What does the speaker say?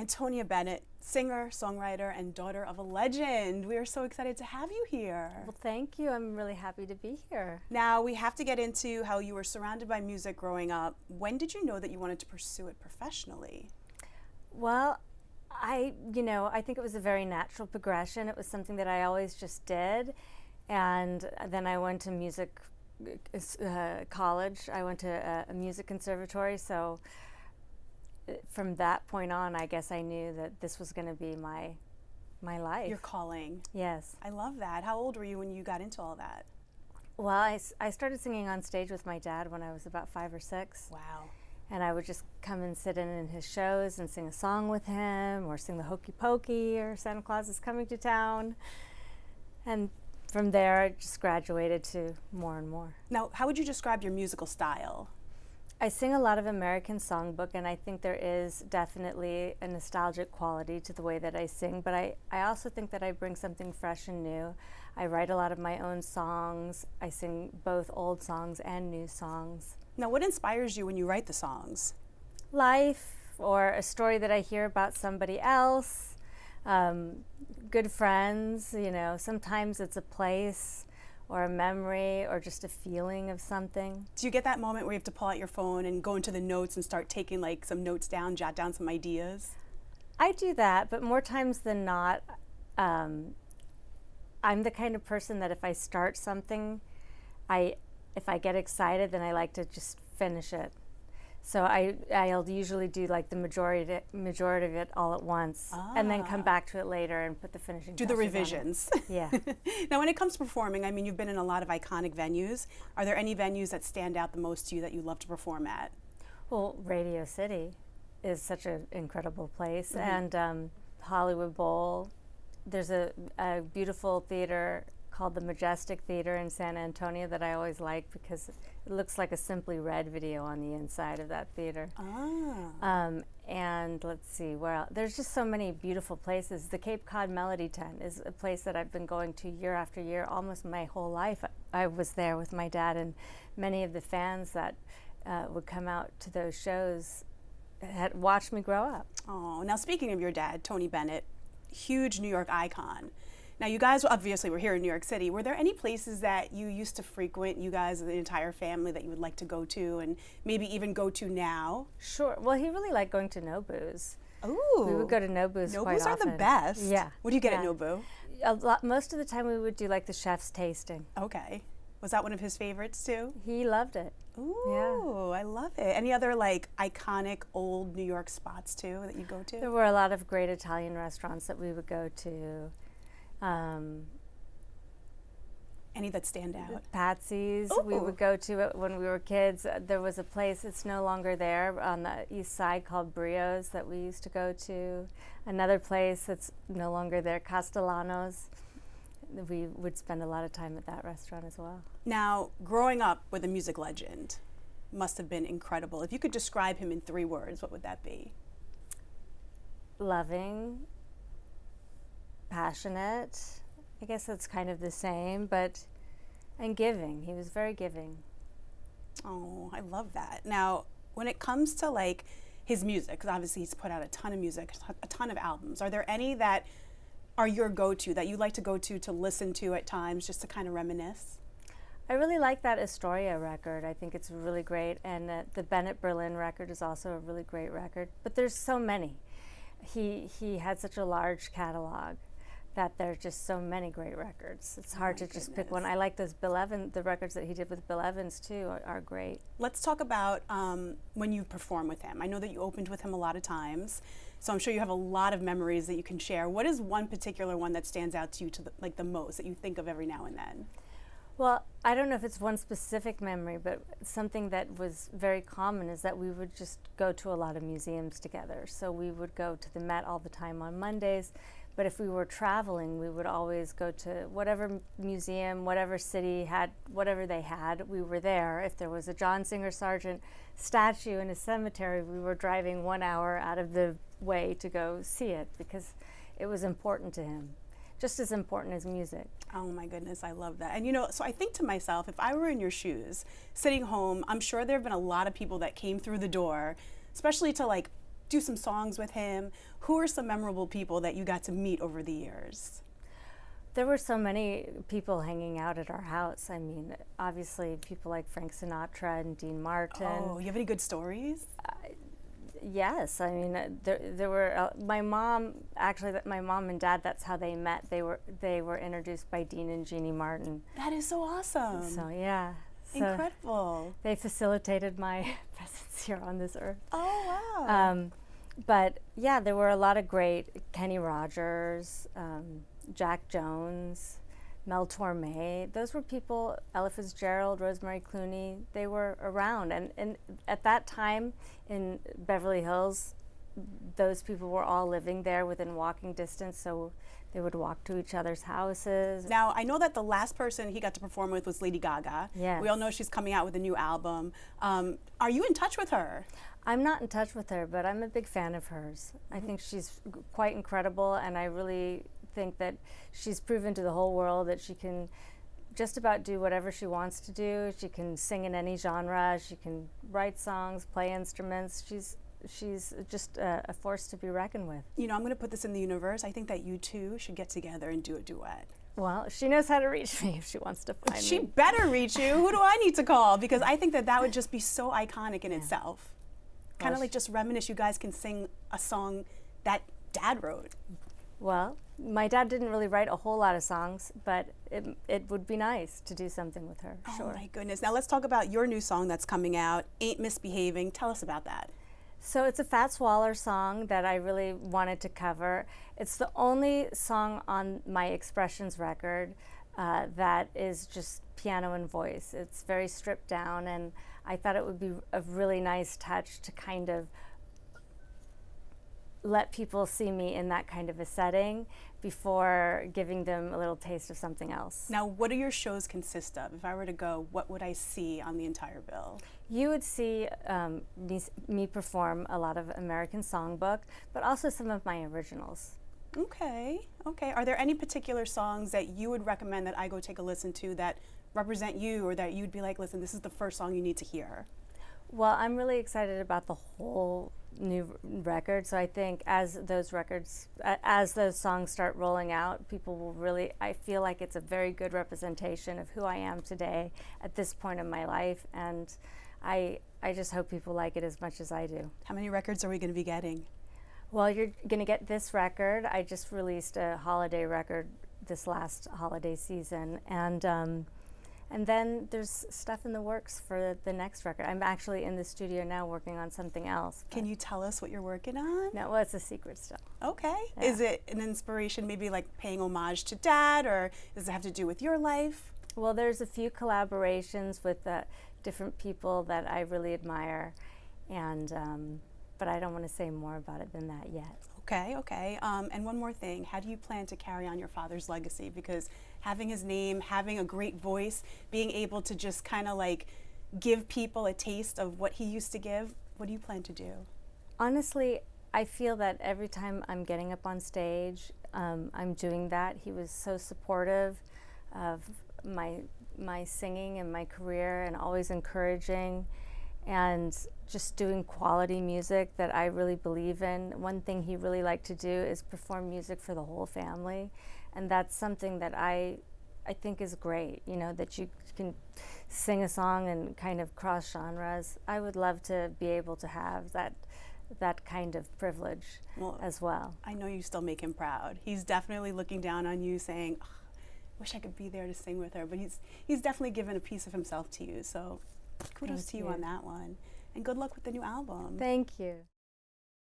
Antonia Bennett, singer, songwriter, and daughter of a legend. We are so excited to have you here. Well, thank you. I'm really happy to be here. Now, we have to get into how you were surrounded by music growing up. When did you know that you wanted to pursue it professionally? Well, I think it was a very natural progression. It was something that I always just did. And then I went to music college. I went to a music conservatory. So from that point on, I guess I knew that this was going to be my life. Your calling. Yes. I love that. How old were you when you got into all that? Well, I started singing on stage with my dad when I was about 5 or 6. Wow. And I would just come and sit in his shows and sing a song with him, or sing the Hokey Pokey, or Santa Claus is Coming to Town. And from there, I just graduated to more and more. Now, how would you describe your musical style? I sing a lot of American songbook, and I think there is definitely a nostalgic quality to the way that I sing, but I also think that I bring something fresh and new. I write a lot of my own songs. I sing both old songs and new songs. Now, what inspires you when you write the songs? Life, or a story that I hear about somebody else, good friends, sometimes it's a place or a memory or just a feeling of something. Do you get that moment where you have to pull out your phone and go into the notes and start taking like some notes down, jot down some ideas? I do that, but more times than not, I'm the kind of person that if I start something, if I get excited, then I like to just finish it. So I'll usually do like the majority of it all at once, and then come back to it later and put the finishing touches do the revisions. On it. Yeah. Now, when it comes to performing, I mean, you've been in a lot of iconic venues. Are there any venues that stand out the most to you that you love to perform at? Well, Radio City is such an incredible place, and Hollywood Bowl. There's a beautiful theater called the Majestic Theater in San Antonio that I always like because it looks like a Simply Red video on the inside of that theater. And let's see, where else? There's just so many beautiful places. The Cape Cod Melody Tent is a place that I've been going to year after year, almost my whole life. I was there with my dad, and many of the fans that would come out to those shows had watched me grow up. Oh, now speaking of your dad, Tony Bennett, huge New York icon. Now, you guys obviously were here in New York City. Were there any places that you used to frequent, you guys, the entire family, that you would like to go to and maybe even go to now? Sure. Well, he really liked going to Nobu's. Ooh. We would go to Nobu's quite often. Nobu's are the best. Yeah. What do you get at Nobu? Most of the time we would do like the chef's tasting. Okay. Was that one of his favorites too? He loved it. Ooh, yeah. I love it. Any other like iconic old New York spots too that you go to? There were a lot of great Italian restaurants that we would go to. Any that stand out? Patsy's. Ooh. We would go to it when we were kids. There was a place, it's no longer there, on the east side called Brio's that we used to go to. Another place that's no longer there, Castellanos. We would spend a lot of time at that restaurant as well. Now, growing up with a music legend must have been incredible. If you could describe him in 3 words, what would that be? Loving, passionate, I guess that's kind of the same, and giving. He was very giving. Oh, I love that. Now, when it comes to like his music, because obviously he's put out a ton of music, a ton of albums, are there any that are your go-to, that you like to go to listen to at times, just to kind of reminisce? I really like that Astoria record. I think it's really great, and the Bennett Berlin record is also a really great record, but there's so many. He had such a large catalog that there's just so many great records. It's hard to just pick one. I like those Bill Evans, the records that he did with Bill Evans too are great. Let's talk about when you perform with him. I know that you opened with him a lot of times, so I'm sure you have a lot of memories that you can share. What is one particular one that stands out to you the most, that you think of every now and then? Well, I don't know if it's one specific memory, but something that was very common is that we would just go to a lot of museums together. So we would go to the Met all the time on Mondays, but if we were traveling, we would always go to whatever museum, whatever city had, whatever they had, we were there. If there was a John Singer Sargent statue in a cemetery, we were driving 1 hour out of the way to go see it because it was important to him. Just as important as music. Oh my goodness, I love that. And so I think to myself, if I were in your shoes, sitting home, I'm sure there have been a lot of people that came through the door, especially to like do some songs with him. Who are some memorable people that you got to meet over the years? There were so many people hanging out at our house. I mean, obviously people like Frank Sinatra and Dean Martin. Oh, you have any good stories? Yes, I mean, there were, my mom and dad, that's how they met. They were introduced by Dean and Jeannie Martin. That is so awesome. So yeah. So incredible. They facilitated my presence here on this earth. Oh, wow. But yeah, there were a lot of great, Kenny Rogers, Jack Jones, Mel Torme. Those were people, Ella Fitzgerald, Rosemary Clooney, they were around. And at that time in Beverly Hills, those people were all living there within walking distance, so they would walk to each other's houses. Now, I know that the last person he got to perform with was Lady Gaga. Yes. We all know she's coming out with a new album. Are you in touch with her? I'm not in touch with her, but I'm a big fan of hers. I think she's quite incredible, and I really think that she's proven to the whole world that she can just about do whatever she wants to do. She can sing in any genre. She can write songs, play instruments. She's just a force to be reckoned with. You know, I'm going to put this in the universe. I think that you two should get together and do a duet. Well, she knows how to reach me if she wants to find me. She better reach you. Who do I need to call? Because I think that that would just be so iconic in itself. Kind of like just reminisce. You guys can sing a song that Dad wrote. Well, my dad didn't really write a whole lot of songs, but it would be nice to do something with her. Oh sure. my goodness. Now let's talk about your new song that's coming out, Ain't Misbehaving. Tell us about that. So it's a Fats Waller song that I really wanted to cover. It's the only song on my Expressions record that is just piano and voice. It's very stripped down, and I thought it would be a really nice touch to kind of let people see me in that kind of a setting before giving them a little taste of something else. Now, what do your shows consist of? If I were to go, what would I see on the entire bill? You would see me perform a lot of American Songbook, but also some of my originals. Okay, okay. Are there any particular songs that you would recommend that I go take a listen to that represent you, or that you'd be like, listen, this is the first song you need to hear? Well, I'm really excited about the whole new record, so I think as those songs start rolling out, people will really, I feel like it's a very good representation of who I am today at this point in my life, and I just hope people like it as much as I do. How many records are we going to be getting? Well, you're going to get this record. I just released a holiday record this last holiday season, and then there's stuff in the works for the next record. I'm actually in the studio now working on something else. Can you tell us what you're working on? No, well, it's a secret still. Okay. Yeah. Is it an inspiration, maybe like paying homage to Dad, or does it have to do with your life? Well, there's a few collaborations with different people that I really admire, and but I don't want to say more about it than that yet. Okay, okay. And one more thing, how do you plan to carry on your father's legacy? Because having his name, having a great voice, being able to just kind of like give people a taste of what he used to give, what do you plan to do? Honestly, I feel that every time I'm getting up on stage, I'm doing that. He was so supportive of my singing and my career, and always encouraging, and just doing quality music that I really believe in. One thing he really liked to do is perform music for the whole family, and that's something that I think is great, you know, that you can sing a song and kind of cross genres. I would love to be able to have that kind of privilege as well. I know you still make him proud. He's definitely looking down on you saying, oh, wish I could be there to sing with her, but he's definitely given a piece of himself to you, so kudos to you on that one. And good luck with the new album. Thank you.